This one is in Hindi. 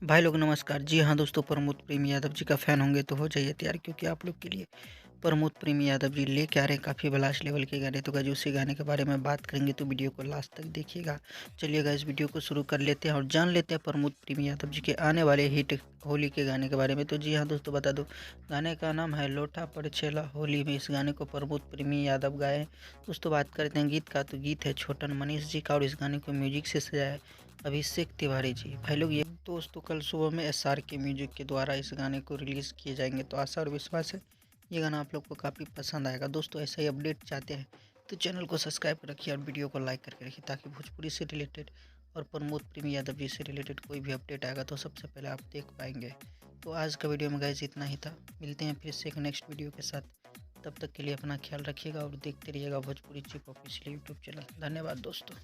भाई लोग नमस्कार। जी हाँ दोस्तों, प्रमोद प्रेम यादव जी का फ़ैन होंगे तो हो जाइए तैयार, क्योंकि आप लोग के लिए प्रमोद प्रेम यादव जी लेके आ रहे हैं काफ़ी ब्लास्ट लेवल के गाने। तो गाइस उसी गाने के बारे में बात करेंगे, तो वीडियो को लास्ट तक देखिएगा। चलिए गाइस वीडियो को शुरू कर लेते हैं और जान लेते हैं प्रमोद प्रेम यादव जी के आने वाले हिट होली के गाने के बारे में। तो जी हाँ दोस्तों, बता दूं गाने का नाम है लोटा पर छेला होली में। इस गाने को प्रमोद प्रेमी यादव गाए हैं। दोस्तों बात करते हैं गीत का, तो गीत है छोटन मनीष जी का और इस गाने को म्यूजिक से सजाया है अभिषेक तिवारी जी। भाई लोग ये दोस्तों कल सुबह में एसआर के म्यूजिक के द्वारा इस गाने को रिलीज़ किए जाएंगे। तो आशा और विश्वास है ये गाना आप लोग को काफ़ी पसंद आएगा। दोस्तों ऐसा ही अपडेट चाहते हैं तो चैनल को सब्सक्राइब रखिए और वीडियो को लाइक करके रखिए, ताकि भोजपुरी से रिलेटेड और प्रमोद प्रेमी यादव जी से रिलेटेड कोई भी अपडेट आएगा तो सबसे पहले आप देख पाएंगे। तो आज का वीडियो में गाइस इतना ही था। मिलते हैं फिर से एक नेक्स्ट वीडियो के साथ। तब तक के लिए अपना ख्याल रखिएगा और देखते रहिएगा Bhojpuri chip official YouTube channel. धन्यवाद दोस्तों।